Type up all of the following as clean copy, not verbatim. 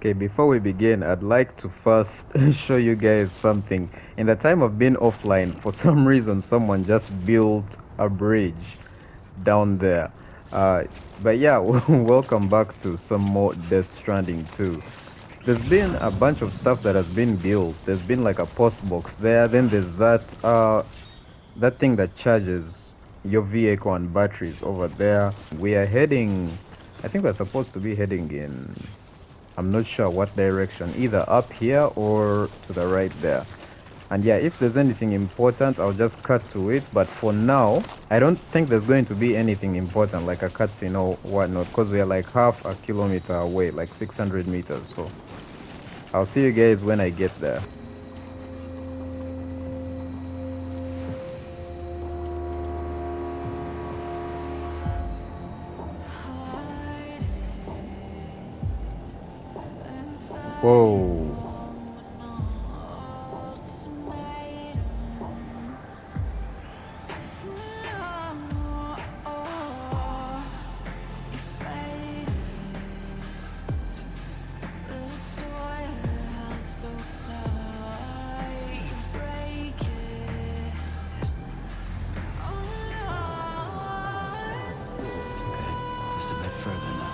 Okay, before we begin, I'd like to first show you guys something. In the time of being offline, for some reason, someone just built a bridge down there. Uh, but yeah, welcome back to some more Death Stranding too. There's been a bunch of stuff that has been built. There's been like a post box there. Then there's that thing that charges your vehicle and batteries over there. We are heading. I think we're supposed to be heading in. I'm not sure what direction, either up here or to the right there. And yeah, if there's anything important, I'll just cut to it. But for now, I don't think there's going to be anything important like a cutscene or whatnot, because we are like half a kilometer away, like 600 meters. So I'll see you guys when I get there. Whoa. Just a bit further now.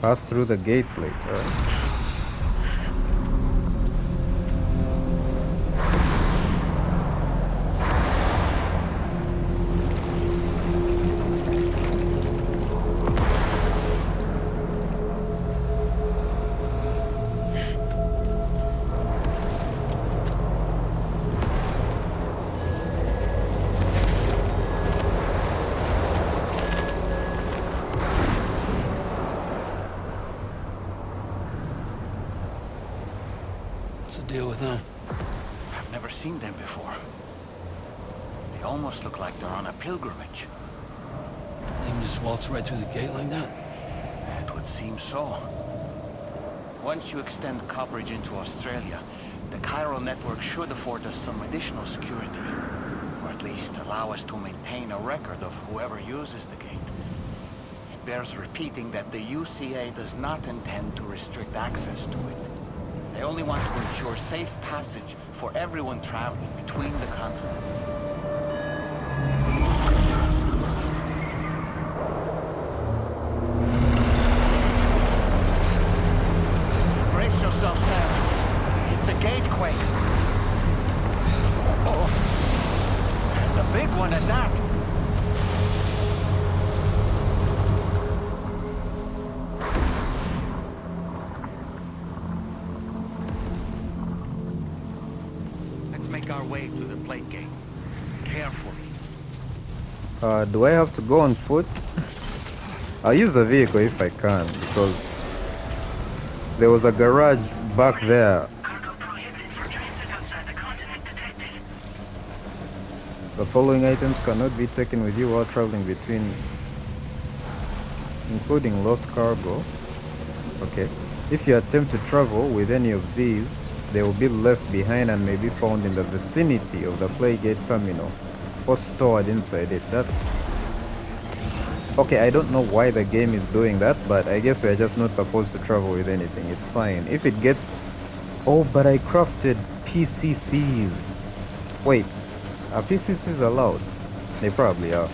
Pass through the gate plate. Alright. What's the deal with them? I've never seen them before. They almost look like they're on a pilgrimage. They can just waltz right through the gate like that? It would seem so. Once you extend coverage into Australia, the chiral network should afford us some additional security. Or at least allow us to maintain a record of whoever uses the gate. It bears repeating that the UCA does not intend to restrict access to it. They only want to ensure safe passage for everyone traveling between the continents. Brace yourself, Sam. It's a gatequake. Oh, and a big one at that. Make our way to the plate gate. Carefully. Do I have to go on foot? I'll use the vehicle if I can, because there was a garage back there. The following items cannot be taken with you while traveling between, including lost cargo. Okay. If you attempt to travel with any of these, they will be left behind and may be found in the vicinity of the Playgate terminal or stored inside it. That's okay. I don't know why the game is doing that, but I guess we're just not supposed to travel with anything. It's fine. If it gets... Oh, but I crafted PCCs. Wait, are PCCs allowed? They probably are.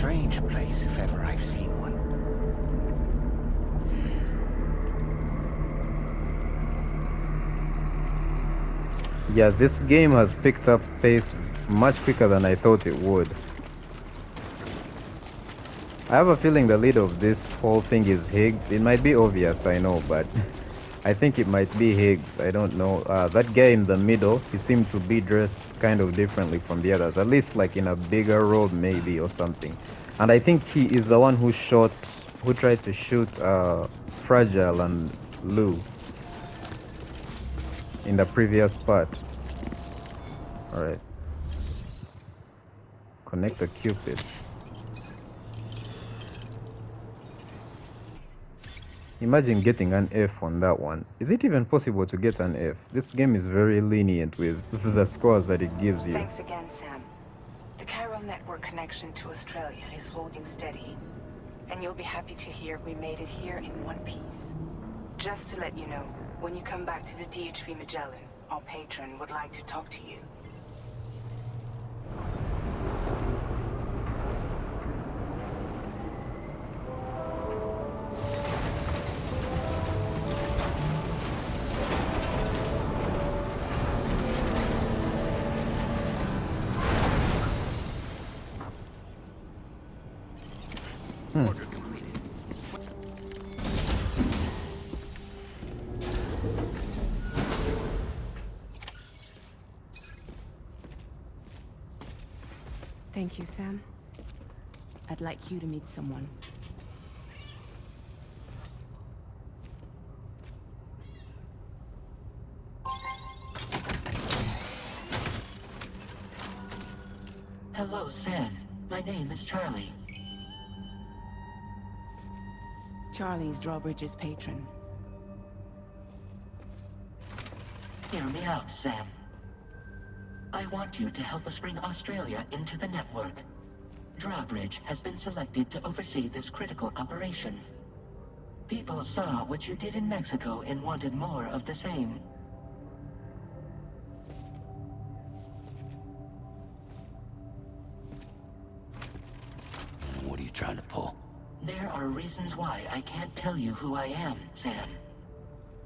strange place if ever I've seen one. Yeah, this game has picked up pace much quicker than I thought it would. I have a feeling the lead of this whole thing is Higgs. It might be obvious, I know, but I think it might be Higgs. I don't know. That guy in the middle, he seemed to be dressed kind of differently from the others, at least like in a bigger robe maybe or something. And I think he is the one who tried to shoot Fragile and Lou in the previous part. Alright. Connect the Cupid. Imagine getting an F on that one. Is it even possible to get an F? This game is very lenient with the scores that it gives you. Thanks again, Sam. The chiral network connection to Australia is holding steady. And you'll be happy to hear we made it here in one piece. Just to let you know, when you come back to the DHV Magellan, our patron would like to talk to you. Order completed. Thank you, Sam. I'd like you to meet someone. Hello, Sam. My name is Charlie. Charlie's Drawbridge's patron. Hear me out, Sam. I want you to help us bring Australia into the network. Drawbridge has been selected to oversee this critical operation. People saw what you did in Mexico and wanted more of the same. What are you trying to pull? There are reasons why I can't tell you who I am, Sam.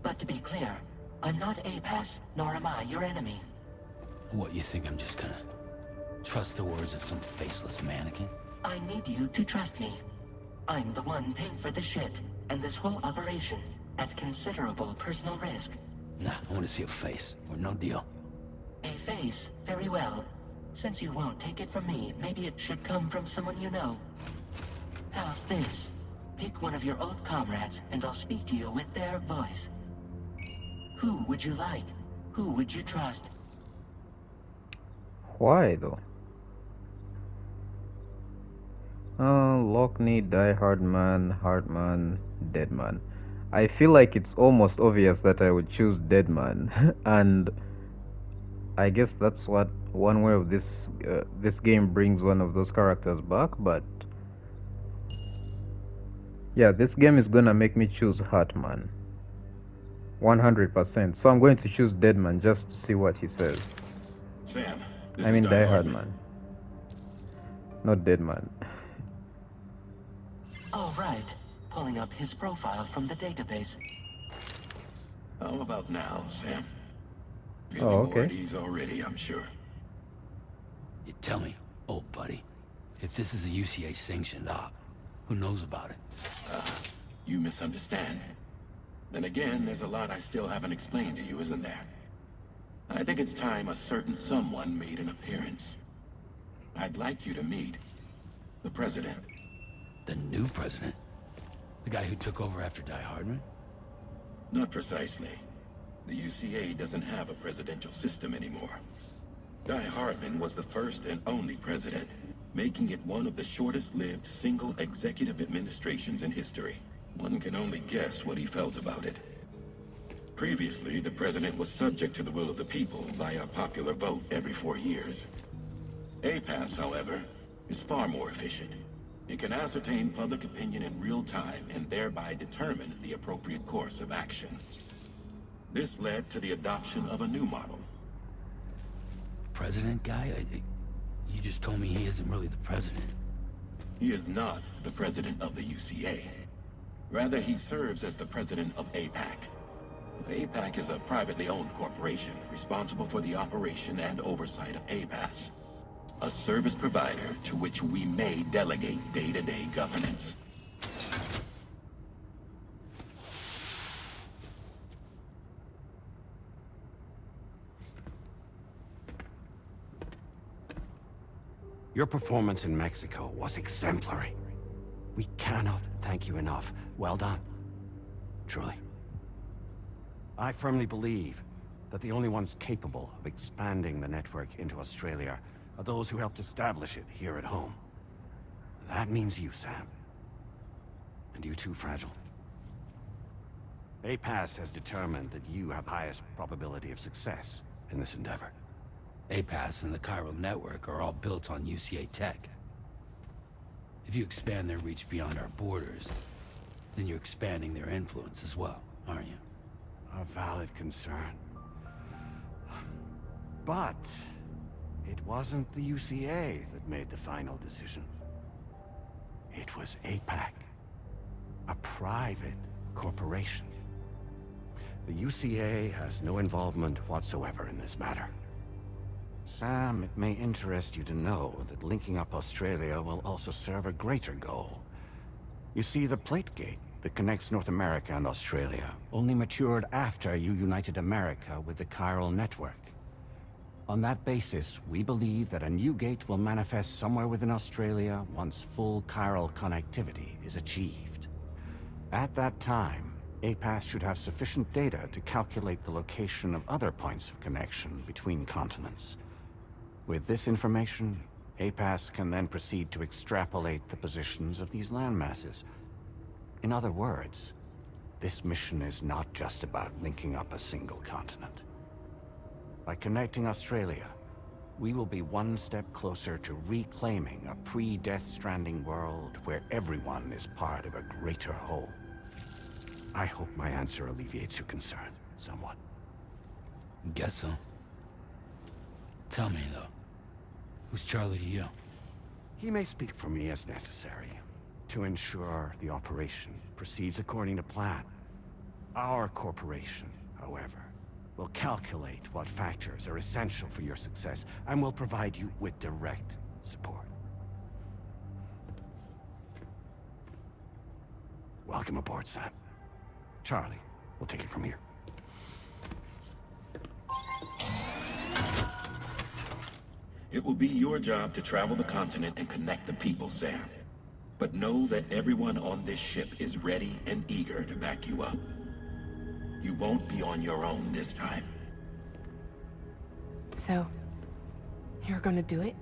But to be clear, I'm not APAS, nor am I your enemy. What, you think I'm just gonna trust the words of some faceless mannequin? I need you to trust me. I'm the one paying for the shit, and this whole operation, at considerable personal risk. Nah, I want to see a face, or no deal. A face, very well. Since you won't take it from me, maybe it should come from someone you know. How's this? Pick one of your old comrades, and I'll speak to you with their voice. Who would you like? Who would you trust? Why though? Lockney, Die Hard Man, Dead Man. I feel like it's almost obvious that I would choose Dead Man, and I guess that's what one way of this game brings one of those characters back. But yeah, this game is gonna make me choose Heartman, 100%. So I'm going to choose Dead Man just to see what he says. Sam, I mean Die Hard Man, not Dead Man. All right. Pulling up his profile from the database. How about now, Sam? Oh, Feeling more okay. at ease already, I'm sure. You tell me, old buddy, if this is a UCA sanctioned op, who knows about it? You misunderstand. Then again, there's a lot I still haven't explained to you, isn't there? I think it's time a certain someone made an appearance. I'd like you to meet the president. The new president? The guy who took over after Die Hardman? Not precisely. The UCA doesn't have a presidential system anymore. Die Hardman was the first and only president, making it one of the shortest-lived single executive administrations in history. One can only guess what he felt about it. Previously, the president was subject to the will of the people via popular vote every 4 years. APAS, however, is far more efficient. It can ascertain public opinion in real time and thereby determine the appropriate course of action. This led to the adoption of a new model. President guy? You just told me he isn't really the president. He is not the president of the UCA. Rather, he serves as the president of APAC. APAC is a privately owned corporation responsible for the operation and oversight of APAS, a service provider to which we may delegate day-to-day governance. Your performance in Mexico was exemplary. We cannot thank you enough. Well done. Truly. I firmly believe that the only ones capable of expanding the network into Australia are those who helped establish it here at home. That means you, Sam. And you too, Fragile. APAS has determined that you have the highest probability of success in this endeavor. APAS and the chiral network are all built on UCA tech. If you expand their reach beyond our borders, then you're expanding their influence as well, aren't you? A valid concern. But it wasn't the UCA that made the final decision. It was APAC, a private corporation. The UCA has no involvement whatsoever in this matter. Sam, it may interest you to know that linking up Australia will also serve a greater goal. You see, the plate gate that connects North America and Australia only matured after you united America with the chiral network. On that basis, we believe that a new gate will manifest somewhere within Australia once full chiral connectivity is achieved. At that time, APAS should have sufficient data to calculate the location of other points of connection between continents. With this information, APAS can then proceed to extrapolate the positions of these landmasses. In other words, this mission is not just about linking up a single continent. By connecting Australia, we will be one step closer to reclaiming a pre-Death Stranding world where everyone is part of a greater whole. I hope my answer alleviates your concern somewhat. Guess so. Tell me, though, who's Charlie to you? He may speak for me as necessary to ensure the operation proceeds according to plan. Our corporation, however, will calculate what factors are essential for your success and will provide you with direct support. Welcome aboard, Sam. Charlie, we'll take it from here. It will be your job to travel the continent and connect the people, Sam. But know that everyone on this ship is ready and eager to back you up. You won't be on your own this time. So, you're gonna do it?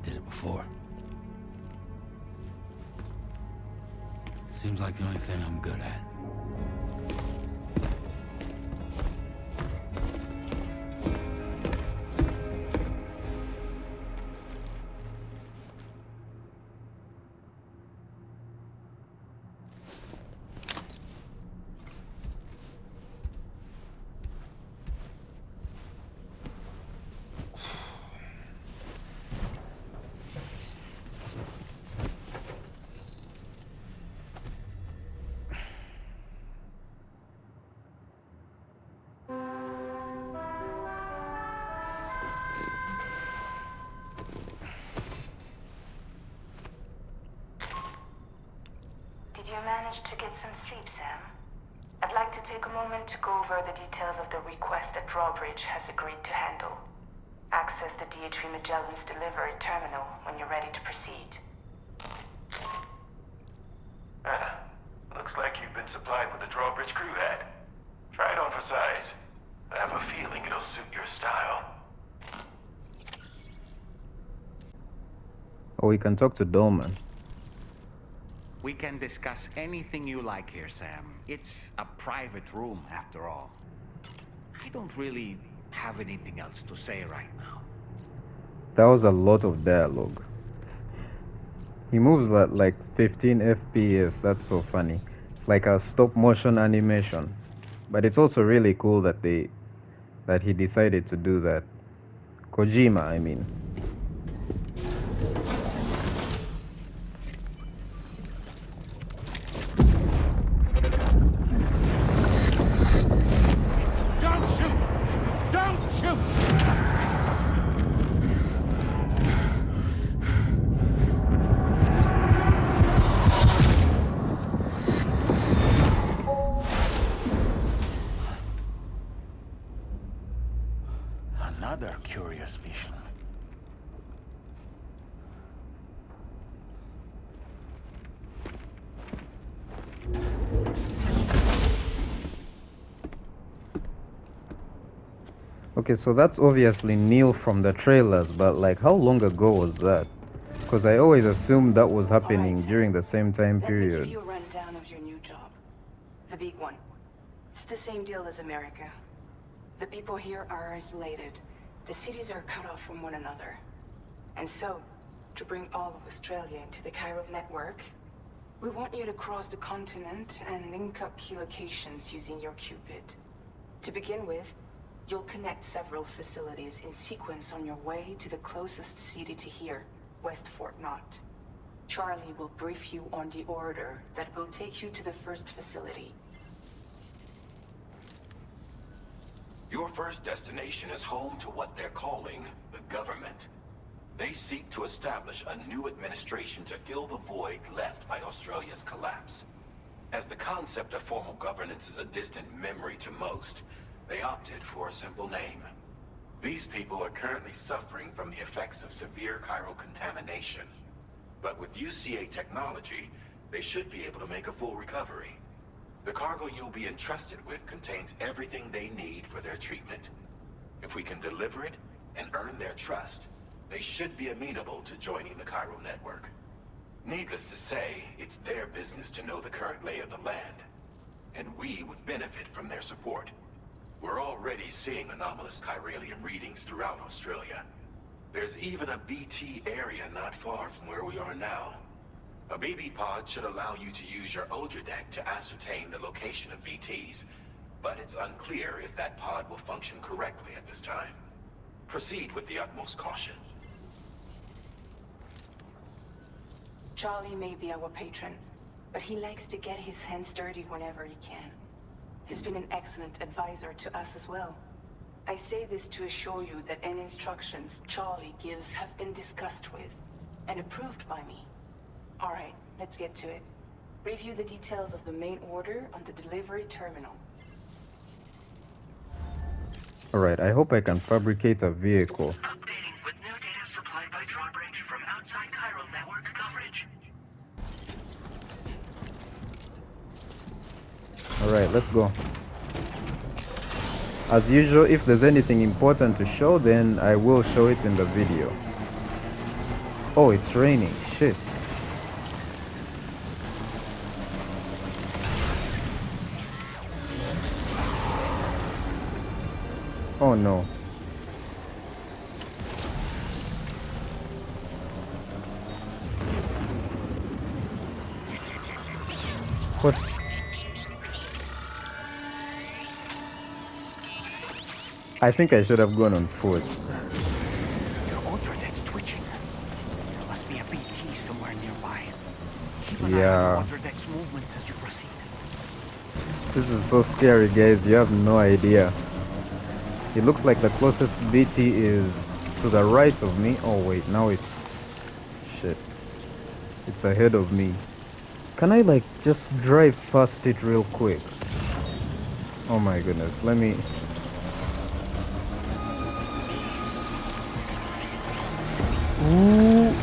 Did it before. Seems like the only thing I'm good at. Did you manage to get some sleep, Sam? I'd like to take a moment to go over the details of the request that Drawbridge has agreed to handle. Access the DH3 Magellan's delivery terminal when you're ready to proceed. Looks like you've been supplied with a Drawbridge crew hat. Try it on for size. I have a feeling it'll suit your style. Oh, we can talk to Dolman. We can discuss anything you like here, Sam. It's a private room, after all. I don't really have anything else to say right now. That was a lot of dialogue. He moves at like 15 FPS. That's so funny. like a stop motion animation. But it's also really cool that he decided to do that. Kojima, I mean. Don't shoot! Don't shoot! Another curious vision. Okay, so that's obviously Neil from the trailers, but like how long ago was that? Because I always assumed that was All right, happening Sam. during the same time Let me give period. you a rundown of your new job. The big one. It's the same deal as America. The people here are isolated. The cities are cut off from one another. And so, to bring all of Australia into the chiral network, we want you to cross the continent and link up key locations using your Cupid. To begin with, you'll connect several facilities in sequence on your way to the closest city to here, West Fort Knott. Charlie will brief you on the order that will take you to the first facility. Your first destination is home to what they're calling the government. They seek to establish a new administration to fill the void left by Australia's collapse. As the concept of formal governance is a distant memory to most, they opted for a simple name. These people are currently suffering from the effects of severe chiral contamination. But with UCA technology, they should be able to make a full recovery. The cargo you'll be entrusted with contains everything they need for their treatment. If we can deliver it and earn their trust, they should be amenable to joining the chiral network. Needless to say, it's their business to know the current lay of the land, and we would benefit from their support. We're already seeing anomalous chiralium readings throughout Australia. There's even a BT area not far from where we are now. A BB pod should allow you to use your Ultradeck to ascertain the location of BTs, but it's unclear if that pod will function correctly at this time. Proceed with the utmost caution. Charlie may be our patron, but he likes to get his hands dirty whenever he can. He's been an excellent advisor to us as well. I say this to assure you that any instructions Charlie gives have been discussed with and approved by me. All right, let's get to it. Review the details of the main order on the delivery terminal. Alright, I hope I can fabricate a vehicle. Updating with new data supplied by drawbridge from outside chiral network coverage. Alright, let's go. As usual, if there's anything important to show, then I will show it in the video. Oh, it's raining. Shit. Oh no. What? I think I should have gone on foot. Your Ultradeck's twitching. There must be a BT somewhere nearby. Keep an eye Yeah. on the Ultradeck's movements as you proceed. This is so scary, guys. You have no idea. It looks like the closest BT is to the right of me. Oh wait, now it's... Shit. It's ahead of me. Can I like just drive past it real quick? Oh my goodness, let me... Ooh.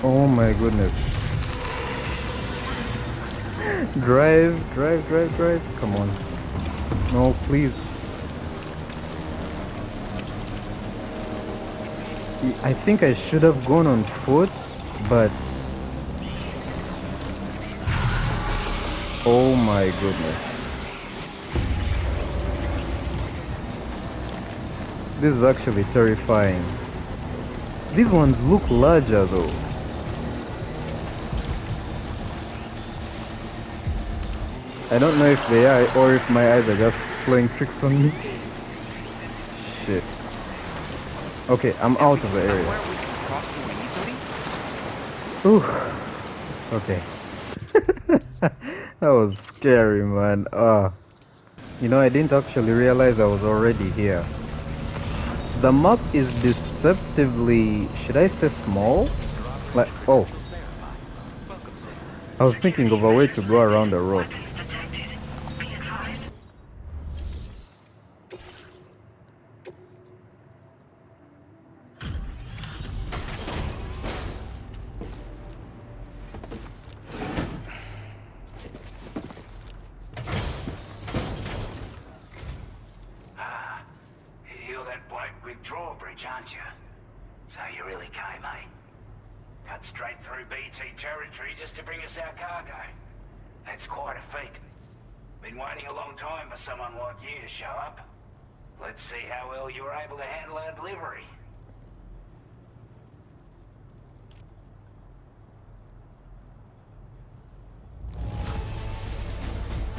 Oh my goodness. Drive, drive, drive, drive. Come on. No, please. I think I should have gone on foot, but... Oh my goodness. This is actually terrifying. These ones look larger though. I don't know if they are or if my eyes are just playing tricks on me. Shit. Okay, I'm At out least of the area. somewhere we can cross more easily. Whew. Okay. That was scary, man. You know, I didn't actually realize I was already here. The map is deceptively, should I say small? Like, oh, Welcome, Sam. I was thinking of a way to go around the rock. You're that bloke with drawbridge, aren't you? So you really came, eh? Cut straight through BT territory just to bring us our cargo. That's quite a feat. Been waiting a long time for someone like you to show up. Let's see how well you were able to handle our delivery.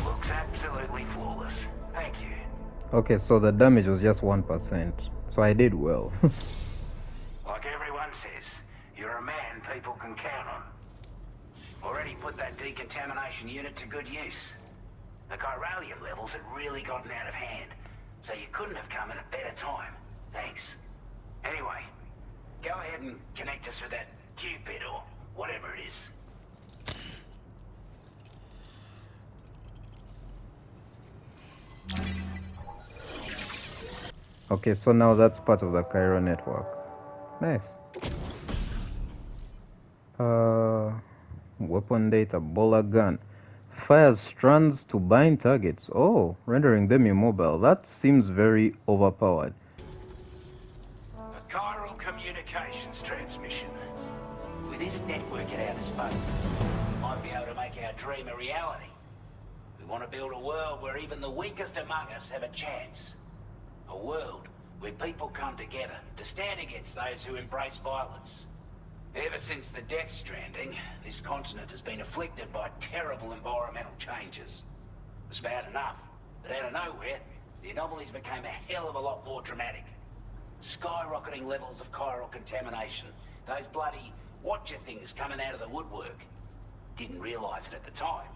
Looks absolutely flawless. Thank you. Okay, so the damage was just 1%. So I did well. Like everyone says, you're a man people can count on. Already put that decontamination unit to good use. The chiralium levels had really gotten out of hand, so you couldn't have come at a better time. Thanks. Anyway, go ahead and connect us with that Cupid or whatever it is. Okay, so now that's part of the Cairo network. Nice. Weapon data, bola gun. Fires strands to bind targets. Oh, rendering them immobile. That seems very overpowered. A chiral communications transmission. With this network at our disposal, we might be able to make our dream a reality. We want to build a world where even the weakest among us have a chance. A world where people come together to stand against those who embrace violence. Ever since the Death Stranding, this continent has been afflicted by terrible environmental changes. It was bad enough, but out of nowhere, the anomalies became a hell of a lot more dramatic. Skyrocketing levels of chiral contamination, those bloody watcher things coming out of the woodwork. Didn't realize it at the time,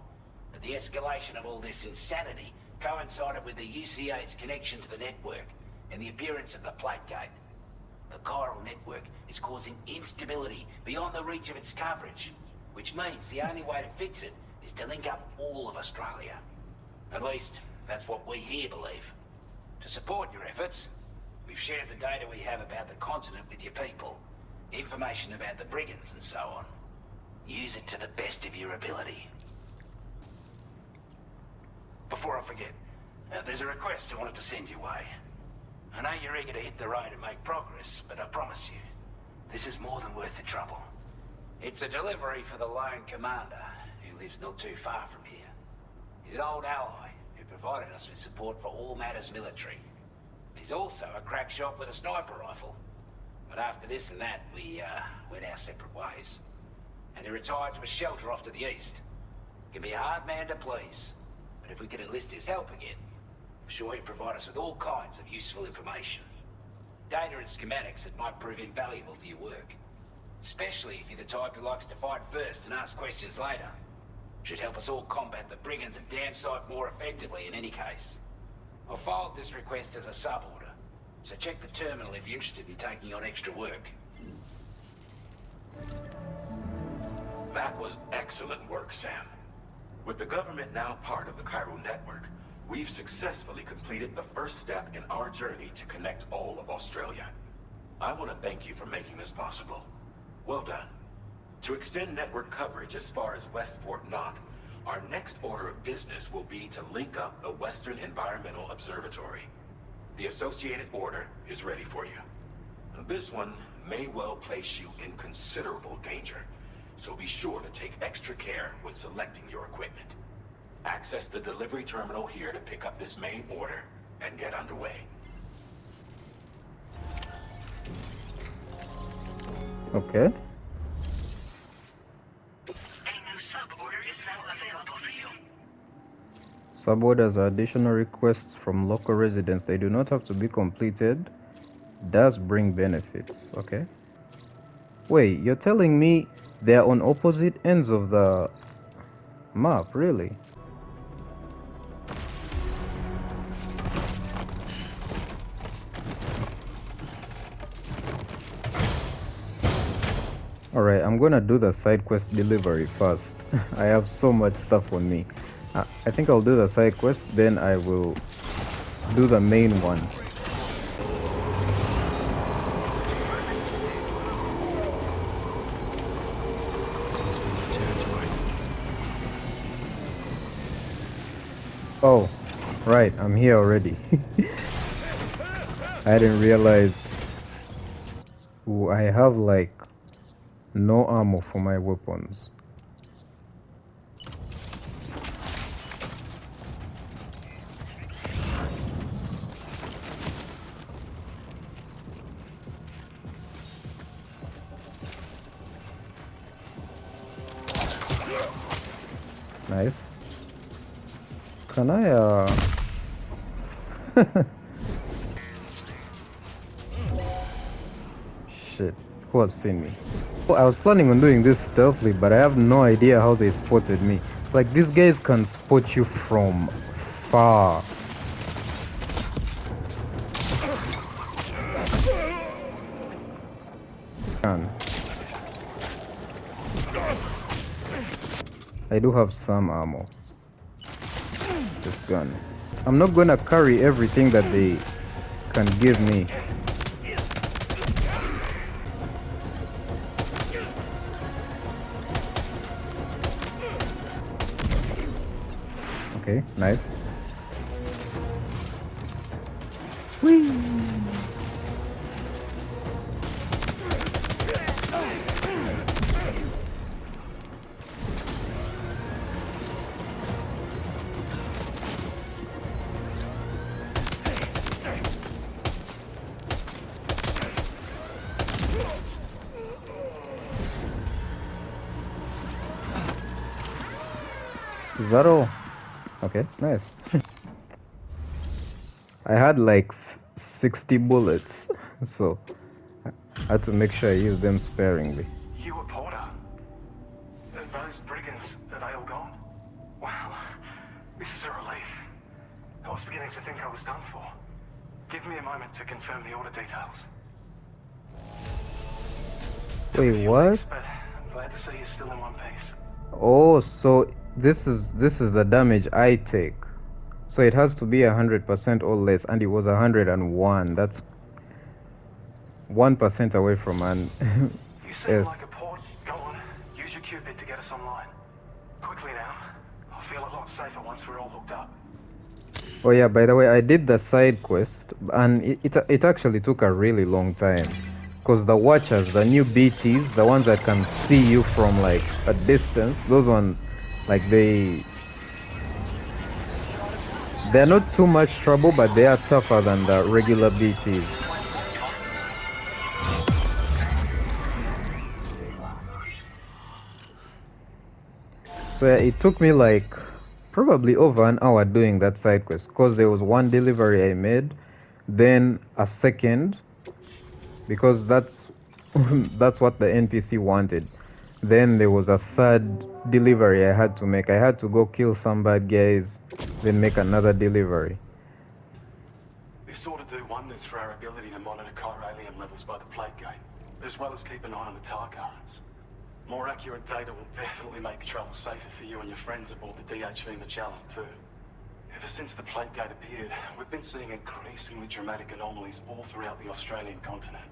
but the escalation of all this insanity coincided with the UCA's connection to the network and the appearance of the plate gate. The chiral network is causing instability beyond the reach of its coverage, which means the only way to fix it is to link up all of Australia. At least, that's what we here believe. To support your efforts, we've shared the data we have about the continent with your people, information about the brigands and so on. Use it to the best of your ability. Before I forget, there's a request I wanted to send your way. I know you're eager to hit the road and make progress, but I promise you, this is more than worth the trouble. It's a delivery for the lone commander, who lives not too far from here. He's an old ally who provided us with support for all matters military. He's also a crack shot with a sniper rifle. But after this and that, we went our separate ways. And he retired to a shelter off to the east. He can be a hard man to please, but if we could enlist his help again, I'm sure he'd provide us with all kinds of useful information. Data and schematics that might prove invaluable for your work. Especially if you're the type who likes to fight first and ask questions later. Should help us all combat the brigands of Damn Sight more effectively in any case. I'll filed this request as a sub-order, so check the terminal if you're interested in taking on extra work. That was excellent work, Sam. With the government now part of the Cairo network, we've successfully completed the first step in our journey to connect all of Australia. I want to thank you for making this possible. Well done. To extend network coverage as far as West Fort Knox, our next order of business will be to link up the Western Environmental Observatory. The associated order is ready for you. This one may well place you in considerable danger, so be sure to take extra care when selecting your equipment. Access the delivery terminal here to pick up this main order and get underway. Okay. A new sub-order is now available for you. Suborders are additional requests from local residents. They do not have to be completed. Does bring benefits. Okay. Wait, you're telling me they're on opposite ends of the map, really? Alright, I'm gonna do the side quest delivery first. I have so much stuff on me. I think I'll do the side quest, then I will do the main one. Oh, right, I'm here already. I didn't realize. Ooh, I have like no ammo for my weapons. Nice. Can I Shit, who has seen me? Oh, I was planning on doing this stealthily, but I have no idea how they spotted me. Like, these guys can spot you from far. I do have some ammo. This gun. I'm not gonna carry everything that they can give me. Okay, nice. Whee! Is that all? Okay, nice. I had like 60 bullets, so I had to make sure I use them sparingly. You were Porter? Those brigands, are they all gone? Wow, this is a relief. I was beginning to think I was done for. Give me a moment to confirm the order details. Wait, what? But I'm glad to see you're still in one piece. Oh, so this is the damage I take. So it has to be 100% or less, and it was 101. That's 1% away from an You seem S. like a port. Go on, use your Cupid to get us online. Quickly now. I'll feel a lot safer once we're all hooked up. Oh yeah, by the way, I did the side quest, and it actually took a really long time. Because the Watchers, the new BTs, the ones that can see you from like a distance, those ones, like they're not too much trouble, but they are tougher than the regular BTs. So yeah, it took me like probably over an hour doing that side quest, because there was one delivery I made, then a second, because that's that's what the NPC wanted. Then there was a third delivery I had to make. I had to go kill some bad guys, then make another delivery. This ought to do wonders for our ability to monitor chiralium levels by the plate gate, as well as keep an eye on the tar currents. More accurate data will definitely make travel safer for you and your friends aboard the DHV Magellan too. Ever since the plate gate appeared, we've been seeing increasingly dramatic anomalies all throughout the Australian continent.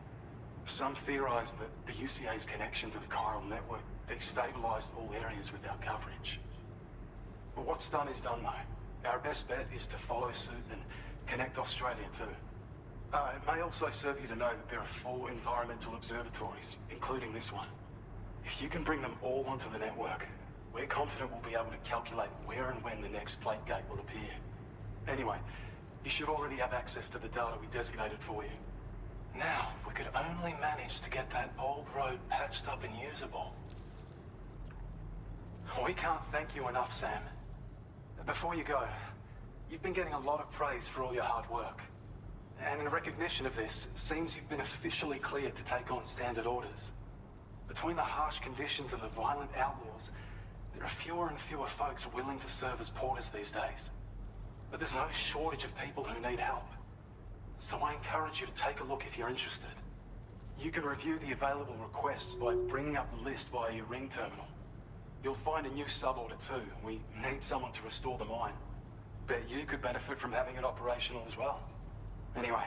Some theorize that the UCA's connection to the chiral network destabilized all areas with our coverage. But what's done is done though. Our best bet is to follow suit and connect Australia too. It may also serve you to know that there are 4 environmental observatories, including this one. If you can bring them all onto the network, we're confident we'll be able to calculate where and when the next plate gate will appear. Anyway, you should already have access to the data we designated for you. Now, if we could only manage to get that old road patched up and usable. We can't thank you enough, Sam. Before you go, You've been getting a lot of praise for all your hard work. And in recognition of this, it seems you've been officially cleared to take on standard orders. Between the harsh conditions of the violent outlaws, there are fewer and fewer folks willing to serve as porters these days. But there's no shortage of people who need help. So I encourage you to take a look if you're interested. You can review the available requests by bringing up the list via your ring terminal. You'll find a new suborder too. We need someone to restore the mine. Bet you could benefit from having it operational as well. Anyway,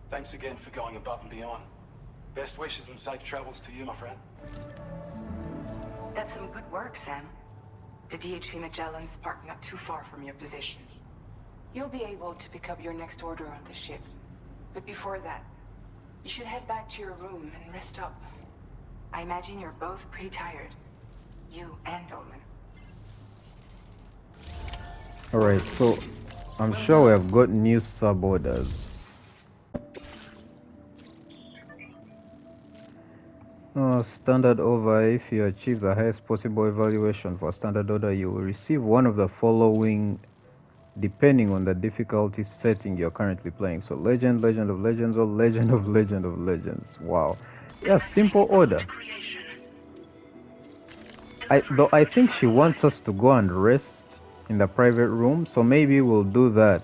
thanks again for going above and beyond. Best wishes and safe travels to you, my friend. That's some good work, Sam. The DHV Magellan's parked not too far from your position. You'll be able to pick up your next order on the ship. But before that, you should head back to your room and rest up. I imagine you're both pretty tired. You and Dolman. Alright, so I'm sure we have got new sub-orders. Standard over. If you achieve the highest possible evaluation for standard order, you will receive one of the following depending on the difficulty setting you're currently playing. So Legend, Legend of Legends, or Legend of Legend of Legends. Wow. Yeah, simple order. Though I think she wants us to go and rest in the private room, so maybe we'll do that.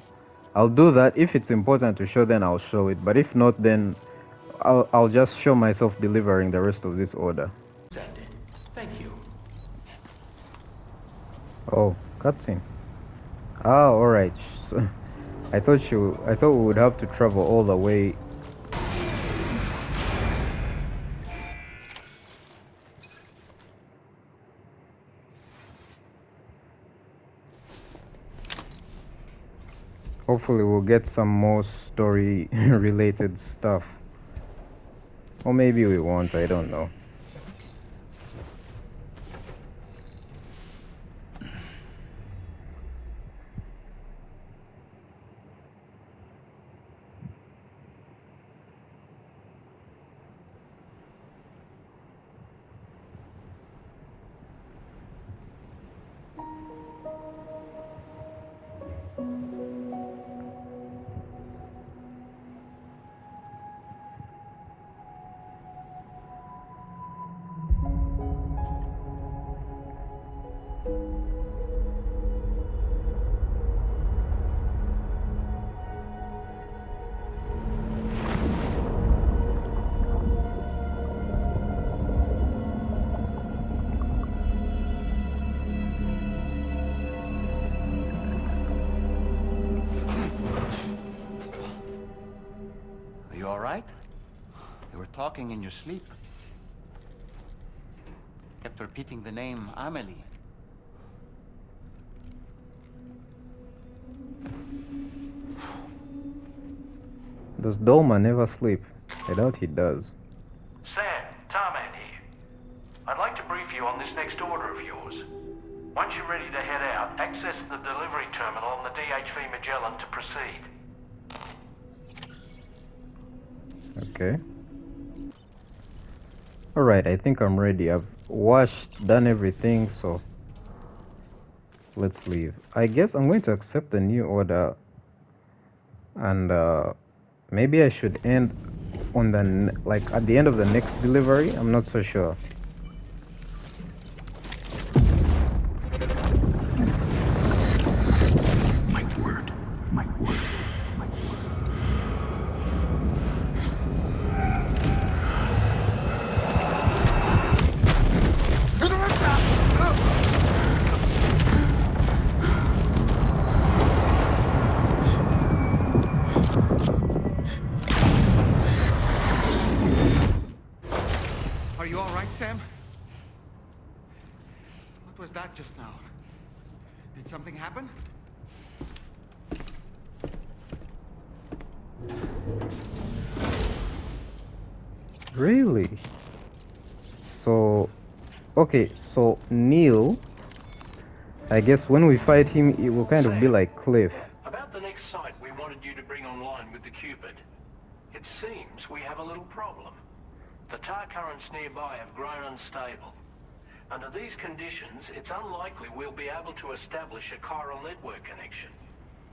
I'll do that. If it's important to show, then I'll show it. But if not, then I'll just show myself delivering the rest of this order. Accepted. Thank you. Oh, cutscene. Ah, alright. So, I thought we would have to travel all the way. Hopefully we'll get some more story related stuff. Or maybe we won't, I don't know. Talking in your sleep. Kept repeating the name Amelie. Does Dolman never sleep? I doubt he does. Sam, Tarman here. I'd like to brief you on this next order of yours. Once you're ready to head out, access the delivery terminal on the DHV Magellan to proceed. Okay. Alright, I think I'm ready. I've washed, done everything, so let's leave. I guess I'm going to accept the new order, and maybe I should end on the at the end of the next delivery. I'm not so sure. My word. My word. Sam? What was that just now? Did something happen? Really? So, okay, so Neil, I guess when we fight him, it will kind of be like Cliff. About the next site we wanted you to bring online with the Cupid. It seems we have a little problem. The tar currents nearby have grown unstable. Under these conditions, it's unlikely we'll be able to establish a chiral network connection.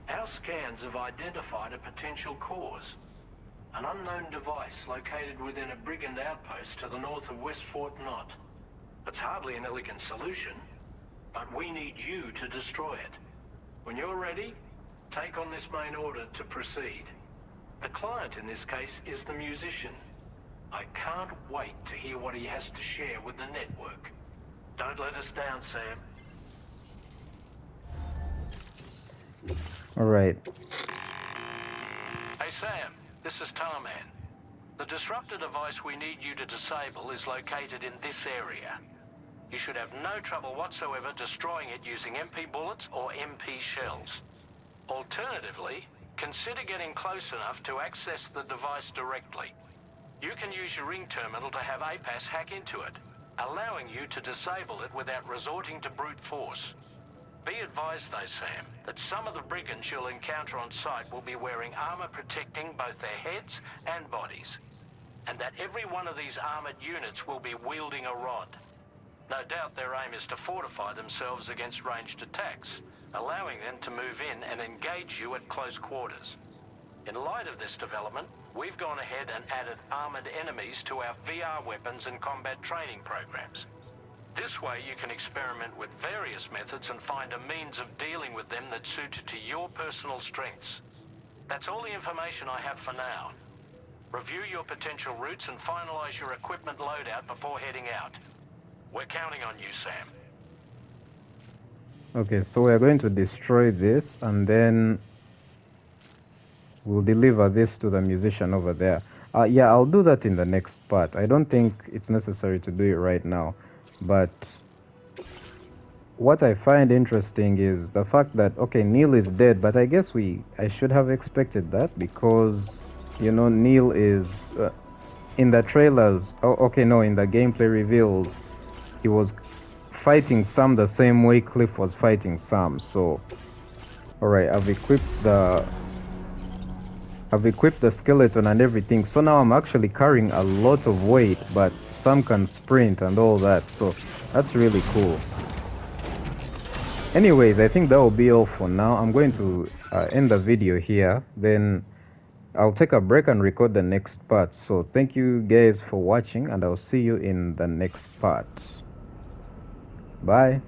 Our scans have identified a potential cause. An unknown device located within a brigand outpost to the north of West Fort Knott. It's hardly an elegant solution, but we need you to destroy it. When you're ready, take on this main order to proceed. The client in this case is the musician. I can't wait to hear what he has to share with the network. Don't let us down, Sam. All right. Hey Sam, this is Tarman. The disruptor device we need you to disable is located in this area. You should have no trouble whatsoever destroying it using MP bullets or MP shells. Alternatively, consider getting close enough to access the device directly. You can use your ring terminal to have APAS hack into it, allowing you to disable it without resorting to brute force. Be advised though, Sam, that some of the brigands you'll encounter on site will be wearing armor protecting both their heads and bodies, and that every one of these armored units will be wielding a rod. No doubt their aim is to fortify themselves against ranged attacks, allowing them to move in and engage you at close quarters. In light of this development, we've gone ahead and added armored enemies to our VR weapons and combat training programs. This way you can experiment with various methods and find a means of dealing with them that's suited to your personal strengths. That's all the information I have for now. Review your potential routes and finalize your equipment loadout before heading out. We're counting on you, Sam. Okay, so we're going to destroy this and then we'll deliver this to the musician over there. Yeah, I'll do that in the next part. I don't think it's necessary to do it right now. But what I find interesting is the fact that, okay, Neil is dead, but I guess I should have expected that because, you know, Neil is in the trailers. Oh, okay, no, in the gameplay reveals, he was fighting Sam the same way Cliff was fighting Sam. So, all right, I've equipped the skeleton and everything. So now I'm actually carrying a lot of weight, but Sam can sprint and all that. So that's really cool. Anyways, I think that will be all for now. I'm going to end the video here. Then I'll take a break and record the next part. So thank you guys for watching, and I'll see you in the next part. Bye.